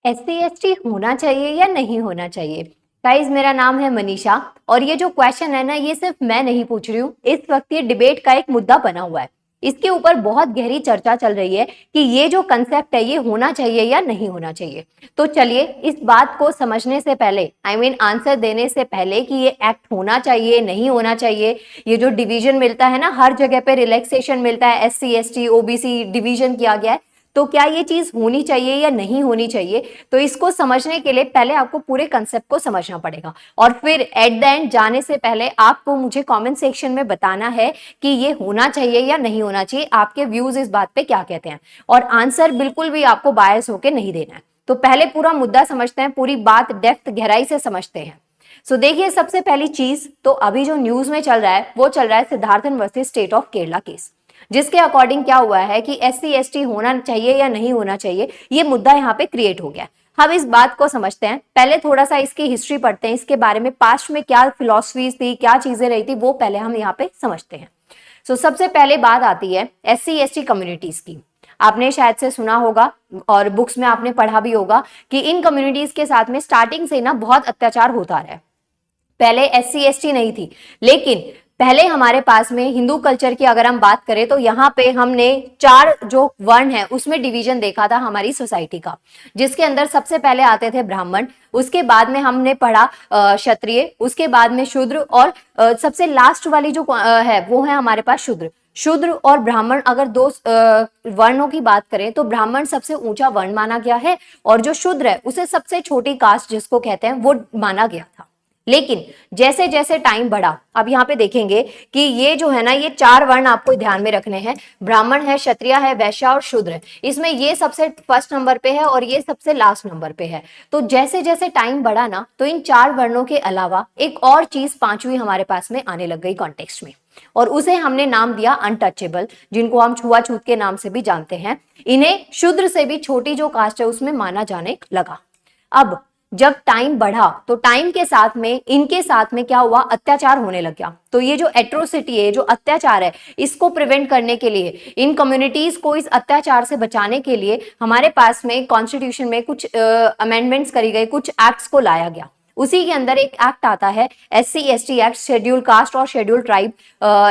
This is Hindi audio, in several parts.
SC/ST होना चाहिए या नहीं होना चाहिए? गाइस, मेरा नाम है मनीषा और ये जो क्वेश्चन है ना, ये सिर्फ मैं नहीं पूछ रही हूँ। इस वक्त ये डिबेट का एक मुद्दा बना हुआ है। इसके ऊपर बहुत गहरी चर्चा चल रही है कि ये जो कंसेप्ट है ये होना चाहिए या नहीं होना चाहिए। तो चलिए इस बात को समझने से पहले, आंसर देने से पहले कि ये एक्ट होना चाहिए नहीं होना चाहिए, ये जो डिवीजन मिलता है ना, हर जगह पे रिलैक्सेशन मिलता है, SC/ST OBC डिवीजन किया गया है, तो क्या ये चीज होनी चाहिए या नहीं होनी चाहिए? तो इसको समझने के लिए पहले आपको पूरे कंसेप्ट को समझना पड़ेगा और फिर एट द एंड जाने से पहले आपको मुझे कमेंट सेक्शन में बताना है कि ये होना चाहिए या नहीं होना चाहिए, आपके व्यूज इस बात पे क्या कहते हैं। और आंसर बिल्कुल भी आपको बायस होके नहीं देना है। तो पहले पूरा मुद्दा समझते हैं, पूरी बात डेप्थ गहराई से समझते हैं। सो देखिए, सबसे पहली चीज तो अभी जो न्यूज में चल रहा है वो चल रहा है Siddharthan versus state of Kerala case, जिसके अकॉर्डिंग क्या हुआ है कि SC/ST होना चाहिए या नहीं होना चाहिए, ये मुद्दा यहाँ पे क्रिएट हो गया। हम इस बात को समझते हैं, पहले थोड़ा सा इसकी हिस्ट्री पढ़ते हैं, इसके बारे में पास्ट में क्या फिलॉसफीज थी, क्या चीजें रही थी, वो पहले हम यहाँ पे समझते हैं। सो सबसे पहले बात आती है SC/ST कम्युनिटीज की। आपने शायद से सुना होगा और बुक्स में आपने पढ़ा भी होगा कि इन कम्युनिटीज के साथ में स्टार्टिंग से ना बहुत अत्याचार होता रहा है। पहले SC/ST नहीं थी, लेकिन पहले हमारे पास में हिंदू कल्चर की अगर हम बात करें तो यहाँ पे हमने 4 जो वर्ण है उसमें डिवीजन देखा था हमारी सोसाइटी का, जिसके अंदर सबसे पहले आते थे ब्राह्मण, उसके बाद में हमने पढ़ा क्षत्रिय, उसके बाद में शूद्र और सबसे लास्ट वाली जो है वो है हमारे पास शूद्र। शूद्र और ब्राह्मण अगर दो वर्णों की बात करें तो ब्राह्मण सबसे ऊंचा वर्ण माना गया है और जो शूद्र है उसे सबसे छोटी कास्ट जिसको कहते हैं वो माना गया था। लेकिन जैसे जैसे टाइम बढ़ा, अब यहाँ पे देखेंगे कि ये जो है ना, ये 4 वर्ण आपको ध्यान में रखने हैं, ब्राह्मण है, क्षत्रिय है, वैश्य और शूद्र है। इसमें ये सबसे फर्स्ट नंबर पे है और ये सबसे लास्ट नंबर पे है। तो जैसे जैसे टाइम बढ़ा ना, तो इन 4 वर्णों के अलावा एक और चीज 5वीं हमारे पास में आने लग गई कॉन्टेक्स्ट में, और उसे हमने नाम दिया अनटचेबल, जिनको हम छुआछूत के नाम से भी जानते हैं। इन्हें शूद्र से भी छोटी जो कास्ट है उसमें माना जाने लगा। अब जब टाइम बढ़ा तो टाइम के साथ में इनके साथ में क्या हुआ, अत्याचार होने लग गया। तो ये जो एट्रोसिटी है, जो अत्याचार है, इसको प्रिवेंट करने के लिए, इन कम्युनिटीज को इस अत्याचार से बचाने के लिए हमारे पास में कॉन्स्टिट्यूशन में कुछ अमेंडमेंट्स करी गई, कुछ एक्ट्स को लाया गया। उसी के अंदर एक एक्ट आता है SC/ST एक्ट, शेड्यूल कास्ट और schedule tribe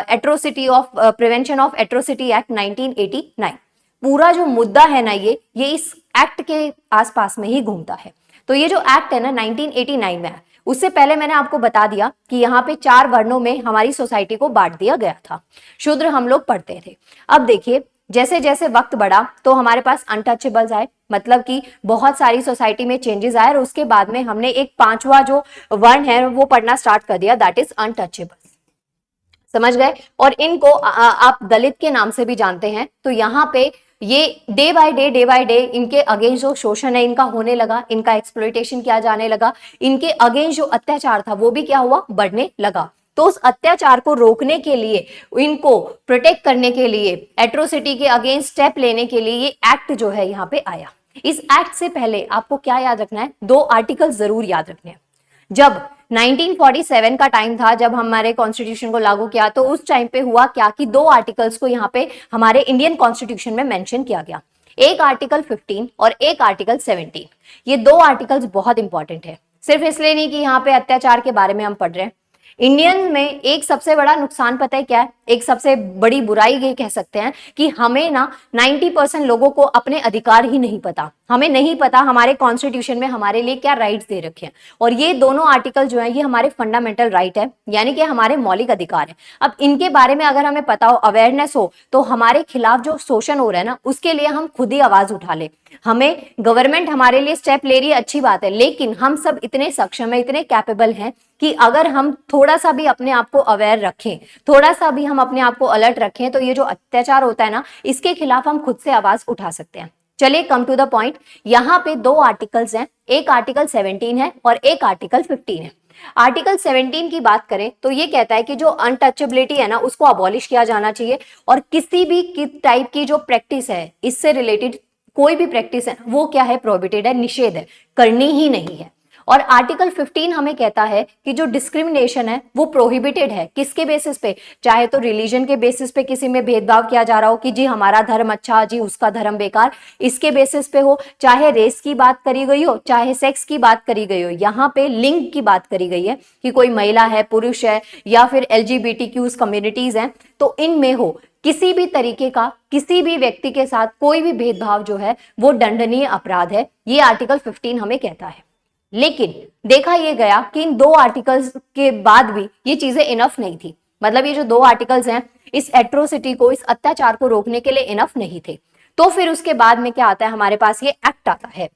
atrocity of prevention of atrocity act 1989। पूरा जो मुद्दा है ना, ये इस एक्ट के आसपास में ही घूमता है। तो ये जो एक्ट है ना 1989 में है। उससे पहले मैंने आपको बता दिया कि यहाँ पे 4 वर्णों में हमारी सोसाइटी को बांट दिया गया था। शूद्र हम लोग पढ़ते थे। अब देखिए, जैसे जैसे वक्त बढ़ा तो हमारे पास अनटचेबल्स आए, मतलब कि बहुत सारी सोसाइटी में चेंजेस आए, और उसके बाद में हमने एक 5वां जो वर्ण है वो पढ़ना स्टार्ट कर दिया, दैट इज अनटचेबल्स। समझ गए? और इनको आप दलित के नाम से भी जानते हैं। तो यहाँ पे ये डे बाय डे इनके अगेंस्ट जो शोषण है इनका होने लगा, इनका एक्सप्लॉइटेशन किया जाने लगा, इनके अगेंस्ट जो अत्याचार था वो भी क्या हुआ, बढ़ने लगा। तो उस अत्याचार को रोकने के लिए, इनको प्रोटेक्ट करने के लिए, एट्रोसिटी के अगेंस्ट स्टेप लेने के लिए ये एक्ट जो है यहाँ पे आया। इस एक्ट से पहले आपको क्या याद रखना है, 2 आर्टिकल जरूर याद रखने हैं। जब 1947 का टाइम था, जब हमारे कॉन्स्टिट्यूशन को लागू किया, तो उस टाइम पे हुआ क्या कि 2 आर्टिकल्स को यहाँ पे हमारे इंडियन कॉन्स्टिट्यूशन में मेंशन किया गया, एक आर्टिकल 15 और एक आर्टिकल 17। ये 2 आर्टिकल्स बहुत इंपॉर्टेंट है, सिर्फ इसलिए नहीं कि यहाँ पे अत्याचार के बारे में हम पढ़ रहे हैं। इंडियन में एक सबसे बड़ा नुकसान पता है क्या है, एक सबसे बड़ी बुराई ये कह सकते हैं कि हमें ना 90% लोगों को अपने अधिकार ही नहीं पता। हमें नहीं पता हमारे कॉन्स्टिट्यूशन में हमारे लिए क्या राइट्स दे रखे हैं, और ये दोनों आर्टिकल जो है ये हमारे फंडामेंटल राइट है, यानी कि हमारे मौलिक अधिकार है। अब इनके बारे में अगर हमें पता हो, अवेयरनेस हो, तो हमारे खिलाफ जो शोषण हो रहा है ना उसके लिए हम खुद ही आवाज उठा ले। हमें गवर्नमेंट हमारे लिए स्टेप ले रही है, अच्छी बात है, लेकिन हम सब इतने सक्षम है, इतने कैपेबल हैं कि अगर हम थोड़ा सा भी अपने आप को अवेयर रखें, थोड़ा सा भी हम अपने आप को अलर्ट रखें, तो ये जो अत्याचार होता है ना इसके खिलाफ हम खुद से आवाज उठा सकते हैं। चलिए कम टू द पॉइंट, यहाँ पे 2 आर्टिकल्स हैं, एक आर्टिकल 17 है और एक आर्टिकल 15 है। आर्टिकल 17 की बात करें तो ये कहता है कि जो अनटचेबिलिटी है ना उसको अबॉलिश किया जाना चाहिए, और किसी भी टाइप की जो प्रैक्टिस है, इससे रिलेटेड कोई भी प्रैक्टिस है वो क्या है, प्रोहिबिटेड है, निषेध है, करनी ही नहीं है। और आर्टिकल 15 हमें कहता है कि जो डिस्क्रिमिनेशन है वो प्रोहिबिटेड है। किसके बेसिस पे? चाहे तो रिलीजन के बेसिस पे किसी में भेदभाव किया जा रहा हो कि जी हमारा धर्म अच्छा, जी उसका धर्म बेकार, इसके बेसिस पे हो, चाहे रेस की बात करी गई हो, चाहे सेक्स की बात करी गई हो, यहाँ पे लिंग की बात करी गई है कि कोई महिला है, पुरुष है, या फिर LGBTQ कम्युनिटीज हैं, तो इनमें हो किसी भी तरीके का किसी भी व्यक्ति के साथ कोई भी भेदभाव जो है वो दंडनीय अपराध है, ये आर्टिकल 15 हमें कहता है। लेकिन देखा यह गया कि इन 2 आर्टिकल्स के बाद भी ये चीजें इनफ नहीं थी। मतलब ये जो 2 आर्टिकल्स हैं इस एट्रोसिटी को, इस अत्याचार को रोकने के लिए इनफ नहीं थे। तो फिर उसके बाद में क्या आता है, हमारे पास ये एक्ट आता है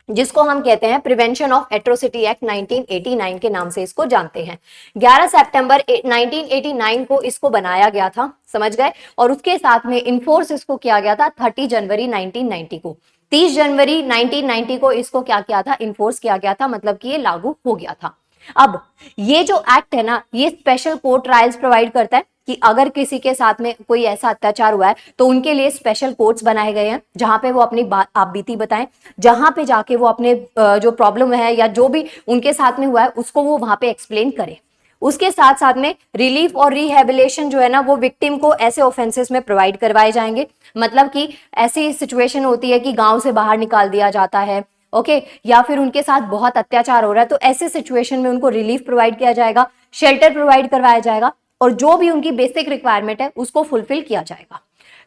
जिसको हम कहते हैं प्रिवेंशन ऑफ एट्रोसिटी एक्ट 1989 के नाम से इसको जानते हैं। 11 सितंबर 1989 को इसको बनाया गया था, समझ गए, और उसके साथ में इन्फोर्स इसको किया गया था 30 जनवरी 1990 को। 30 जनवरी 1990 को इसको क्या किया था, इन्फोर्स किया गया था, मतलब कि ये लागू हो गया था। अब ये जो एक्ट है ना, ये स्पेशल कोर्ट ट्रायल्स प्रोवाइड करता है कि अगर किसी के साथ में कोई ऐसा अत्याचार हुआ है तो उनके लिए स्पेशल कोर्ट्स बनाए गए हैं जहां पे वो अपनी आप बीती बताएं, जहां पे जाके वो अपने जो प्रॉब्लम है या जो भी उनके साथ में हुआ है उसको वो वहां पे एक्सप्लेन करें। उसके साथ साथ में रिलीफ और रिहेबिलिटेशन जो है ना वो विक्टिम को ऐसे ऑफेंसेस में प्रोवाइड करवाए जाएंगे। मतलब कि ऐसी सिचुएशन होती है कि गांव से बाहर निकाल दिया जाता है, ओके, या फिर उनके साथ बहुत अत्याचार हो रहा है, तो ऐसे सिचुएशन में उनको रिलीफ प्रोवाइड किया जाएगा, शेल्टर प्रोवाइड करवाया जाएगा और जो भी उनकी बेसिक रिक्वायरमेंट है उसको फुलफिल किया जाएगा।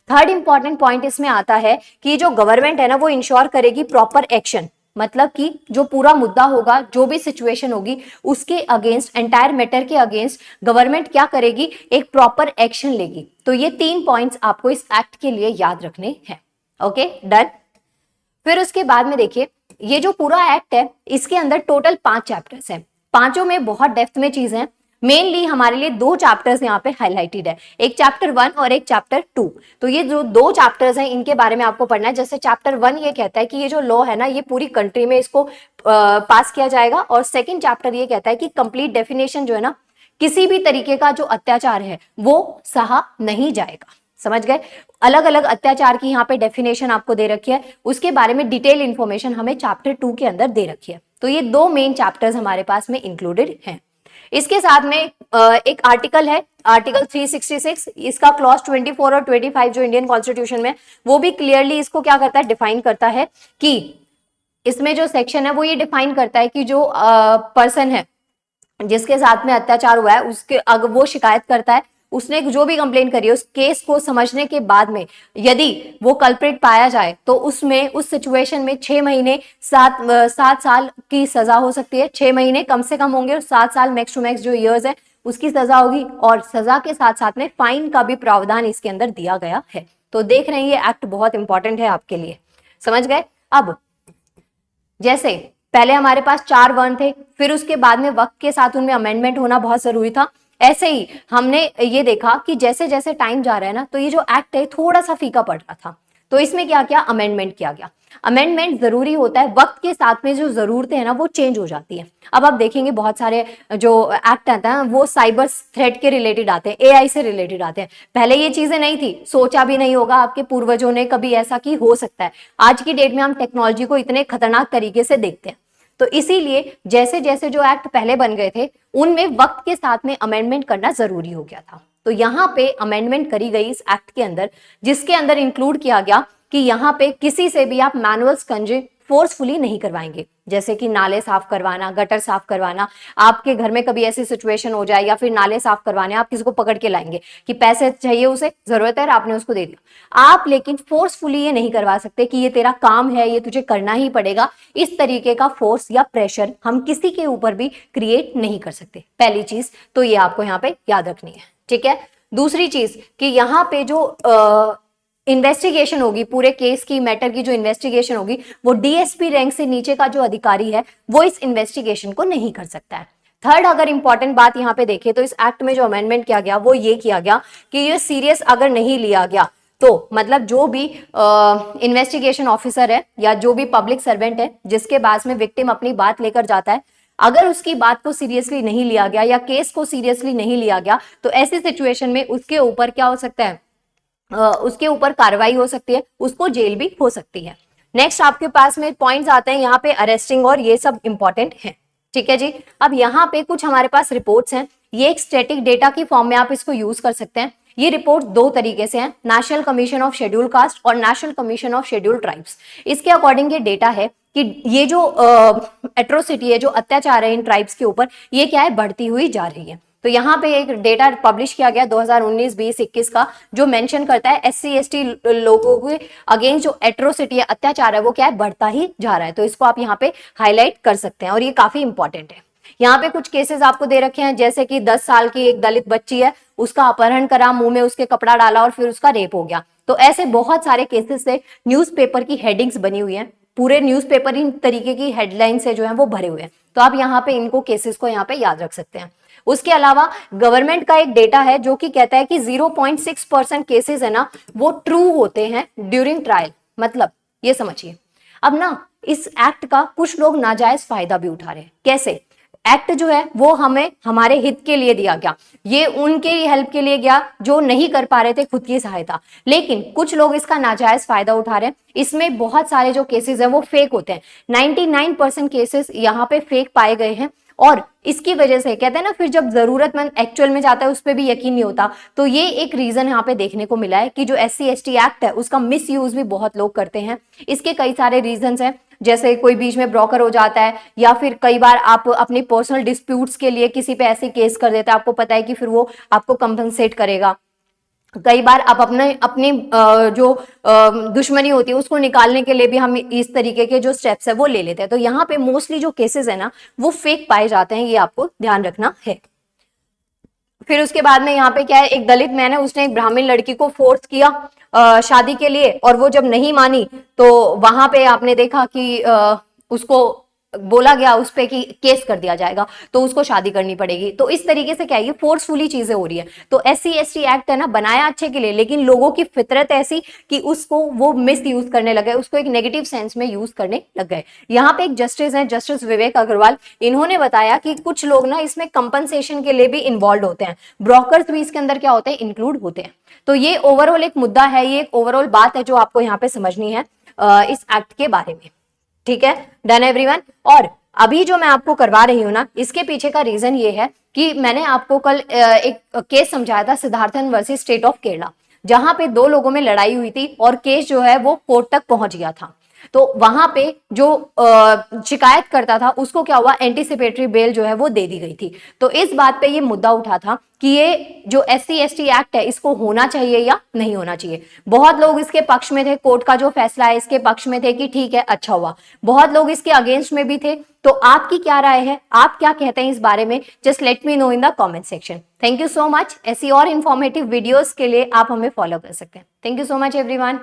थर्ड इंपॉर्टेंट पॉइंट इसमें आता है कि जो गवर्नमेंट है ना वो इंश्योर करेगी प्रॉपर एक्शन। मतलब कि जो पूरा मुद्दा होगा, जो भी सिचुएशन होगी, उसके अगेंस्ट, एंटायर मैटर के अगेंस्ट गवर्नमेंट क्या करेगी, एक प्रॉपर एक्शन लेगी। तो ये 3 पॉइंट्स आपको इस एक्ट के लिए याद रखने हैं। Okay, done. फिर उसके बाद में देखिए ये जो पूरा एक्ट है इसके अंदर टोटल 5 चैप्टर्स हैं। पांचों में बहुत डेप्थ में चीजें हैं। मेनली हमारे लिए 2 चैप्टर्स यहाँ पे हाईलाइटेड है, एक चैप्टर 1 और एक चैप्टर 2। तो ये जो 2 चैप्टर्स हैं इनके बारे में आपको पढ़ना है। जैसे चैप्टर 1 ये कहता है कि ये जो लॉ है ना ये पूरी कंट्री में इसको पास किया जाएगा, और सेकंड चैप्टर ये कहता है कि कंप्लीट डेफिनेशन जो है ना, किसी भी तरीके का जो अत्याचार है वो सहा नहीं जाएगा। समझ गए? अलग अलग अत्याचार की यहाँ पे डेफिनेशन आपको दे रखी है, उसके बारे में डिटेल इंफॉर्मेशन हमें चैप्टर 2 के अंदर दे रखी है। तो ये 2 मेन चैप्टर्स हमारे पास में इंक्लूडेड हैं। इसके साथ में एक आर्टिकल है, आर्टिकल 366, इसका क्लॉज 24 और 25 जो इंडियन कॉन्स्टिट्यूशन में, वो भी क्लियरली इसको क्या करता है, डिफाइन करता है कि इसमें जो सेक्शन है वो ये डिफाइन करता है कि जो पर्सन है जिसके साथ में अत्याचार हुआ है उसके अगर वो शिकायत करता है, उसने जो भी कंप्लेन करी है उस केस को समझने के बाद में यदि वो कल्प्रिट पाया जाए तो उसमें उस सिचुएशन में 6 महीने 7 साल की सजा हो सकती है। 6 महीने कम से कम होंगे और 7 साल मैक्स टू मैक्स जो ईयर्स है उसकी सजा होगी, और सजा के साथ साथ में फाइन का भी प्रावधान इसके अंदर दिया गया है। तो देख रहे हैं ये एक्ट बहुत इंपॉर्टेंट है आपके लिए। समझ गए? अब जैसे पहले हमारे पास 4 वर्ण थे, फिर उसके बाद में वक्त के साथ उनमें अमेंडमेंट होना बहुत जरूरी था। ऐसे ही हमने ये देखा कि जैसे जैसे टाइम जा रहा है ना तो ये जो एक्ट है थोड़ा सा फीका पड़ रहा था, तो इसमें क्या किया, अमेंडमेंट किया गया। अमेंडमेंट जरूरी होता है, वक्त के साथ में जो जरूरतें हैं ना वो चेंज हो जाती हैं। अब आप देखेंगे बहुत सारे जो एक्ट आता है वो साइबर थ्रेट के रिलेटेड आते हैं, AI से रिलेटेड आते हैं। पहले ये चीजें नहीं थी, सोचा भी नहीं होगा आपके पूर्वजों ने कभी ऐसा कि हो सकता है। आज की डेट में हम टेक्नोलॉजी को इतने खतरनाक तरीके से देखते हैं, तो इसीलिए जैसे जैसे जो एक्ट पहले बन गए थे उनमें वक्त के साथ में अमेंडमेंट करना जरूरी हो गया था। तो यहाँ पे अमेंडमेंट करी गई इस एक्ट के अंदर, जिसके अंदर इंक्लूड किया गया कि यहाँ पे किसी से भी आप मैनुअल स्कंजे फोर्सफुली नहीं करवाएंगे। जैसे कि नाले साफ करवाना, गटर साफ करवाना, आपके घर में कभी ऐसी सिचुएशन हो जाए या फिर नाले साफ करवाने आप किसी को पकड़ के लाएंगे कि पैसे चाहिए, उसे जरूरत है, आपने उसको दे दिया, आप लेकिन फोर्सफुली ये नहीं करवा सकते कि ये तेरा काम है, ये तुझे करना ही पड़ेगा। इस तरीके का फोर्स या प्रेशर हम किसी के ऊपर भी क्रिएट नहीं कर सकते। पहली चीज तो ये आपको यहाँ पे याद रखनी है, ठीक है। दूसरी चीज कि यहाँ पे जो इन्वेस्टिगेशन होगी, पूरे केस की, मैटर की जो इन्वेस्टिगेशन होगी, वो DSP रैंक से नीचे का जो अधिकारी है वो इस इन्वेस्टिगेशन को नहीं कर सकता है। थर्ड, अगर इंपॉर्टेंट बात यहाँ पे देखें तो इस एक्ट में जो अमेंडमेंट किया गया वो ये किया गया कि ये सीरियस अगर नहीं लिया गया तो मतलब जो भी इन्वेस्टिगेशन ऑफिसर है या जो भी पब्लिक सर्वेंट है जिसके पास में विक्टिम अपनी बात लेकर जाता है, अगर उसकी बात को सीरियसली नहीं लिया गया या केस को सीरियसली नहीं लिया गया तो ऐसी सिचुएशन में उसके ऊपर क्या हो सकता है, उसके ऊपर कार्रवाई हो सकती है, उसको जेल भी हो सकती है। नेक्स्ट आपके पास में पॉइंट्स आते हैं यहाँ पे अरेस्टिंग, और ये सब इंपॉर्टेंट है, ठीक है जी। अब यहाँ पे कुछ हमारे पास रिपोर्ट्स हैं, ये एक स्टैटिक डेटा की फॉर्म में आप इसको यूज कर सकते हैं। ये रिपोर्ट दो तरीके से है, national commission of schedule caste और national commission of schedule tribes. इसके अकॉर्डिंग ये डेटा है कि ये जो एट्रोसिटी है, जो अत्याचार है इन ट्राइब्स के ऊपर, ये क्या है, बढ़ती हुई जा रही है। तो यहाँ पे एक डेटा पब्लिश किया गया 2019, 20, 21 का, जो मेंशन करता है SC ST लोगों के अगेंस्ट जो एट्रोसिटी है, अत्याचार है, वो क्या है, बढ़ता ही जा रहा है। तो इसको आप यहाँ पे हाईलाइट कर सकते हैं और ये काफी इंपॉर्टेंट है। यहाँ पे कुछ केसेस आपको दे रखे हैं, जैसे कि 10 साल की एक दलित बच्ची है, उसका अपहरण करा, मुंह में उसके कपड़ा डाला और फिर उसका रेप हो गया। तो ऐसे बहुत सारे केसेस से न्यूज़पेपर की हेडिंग्स बनी हुई हैं, पूरे न्यूज़पेपर इन तरीके की हेडलाइन से जो है वो भरे हुए हैं। तो आप यहाँ पे इनको केसेस को यहाँ पे याद रख सकते हैं। उसके अलावा गवर्नमेंट का एक डेटा है जो कि कहता है कि 0.6% केसेस है ना, वो ट्रू होते हैं ड्यूरिंग ट्रायल। मतलब ये समझिए, अब ना इस एक्ट का कुछ लोग नाजायज फायदा भी उठा रहे हैं। कैसे? एक्ट जो है वो हमें हमारे हित के लिए दिया गया, ये उनके हेल्प के लिए गया जो नहीं कर पा रहे थे खुद की सहायता, लेकिन कुछ लोग इसका नाजायज फायदा उठा रहे हैं। इसमें बहुत सारे जो केसेस हैं वो फेक होते हैं, 99% केसेस यहाँ पे फेक पाए गए हैं। और इसकी वजह से कहते हैं ना, फिर जब जरूरतमंद एक्चुअल में जाता है उस पर भी यकीन नहीं होता। तो ये एक रीजन यहाँ पे देखने को मिला है कि जो SC ST एक्ट है उसका मिस यूज भी बहुत लोग करते हैं। इसके कई सारे रीजंस हैं, जैसे कोई बीच में ब्रोकर हो जाता है, या फिर कई बार आप अपनी पर्सनल डिस्प्यूट्स के लिए किसी पे ऐसे केस कर देते हैं, आपको पता है कि फिर वो आपको कंपनसेट करेगा। कई बार आप अपनी जो दुश्मनी होती है उसको निकालने के लिए भी हम इस तरीके के जो स्टेप्स है वो ले लेते हैं। तो यहाँ पे मोस्टली जो केसेस है ना वो फेक पाए जाते हैं, ये आपको ध्यान रखना है। फिर उसके बाद में यहाँ पे क्या है, एक दलित मैन है, उसने एक ब्राह्मण लड़की को फोर्स किया शादी के लिए, और वो जब नहीं मानी तो वहां पे आपने देखा कि उसको बोला गया उस पे कि केस कर दिया जाएगा, तो उसको शादी करनी पड़ेगी। तो इस तरीके से क्या है, ये फोर्सफुली चीजें हो रही है। तो SC ST एक्ट है ना, बनाया अच्छे के लिए, लेकिन लोगों की फितरत ऐसी कि उसको वो मिस यूज करने लगे, उसको एक नेगेटिव सेंस में यूज करने लग गए। यहाँ पे एक जस्टिस है, जस्टिस विवेक अग्रवाल, इन्होंने बताया कि कुछ लोग ना इसमें कंपनसेशन के लिए भी इन्वॉल्व होते हैं, ब्रोकर्स भी इसके अंदर क्या होते हैं, इंक्लूड होते हैं। तो ये ओवरऑल एक मुद्दा है, ये एक ओवरऑल बात है जो आपको यहाँ पे समझनी है इस एक्ट के बारे में। ठीक है, डन एवरीवन। और अभी जो मैं आपको करवा रही हूं ना, इसके पीछे का रीजन ये है कि मैंने आपको कल एक केस समझाया था, Siddharthan versus state of Kerala, जहां पे दो लोगों में लड़ाई हुई थी और केस जो है वो कोर्ट तक पहुंच गया था। तो वहां पे जो शिकायत करता था उसको क्या हुआ, एंटीसिपेटरी बेल जो है वो दे दी गई थी। तो इस बात पे ये मुद्दा उठा था कि ये जो SC ST एक्ट है इसको होना चाहिए या नहीं होना चाहिए। बहुत लोग इसके पक्ष में थे, कोर्ट का जो फैसला है इसके पक्ष में थे कि ठीक है, अच्छा हुआ। बहुत लोग इसके अगेंस्ट में भी थे। तो आपकी क्या राय है, आप क्या कहते हैं इस बारे में? Just let me know in the comment section. Thank you so much. ऐसी और इन्फॉर्मेटिव वीडियोस के लिए आप हमें फॉलो कर सकते हैं। Thank you so much everyone.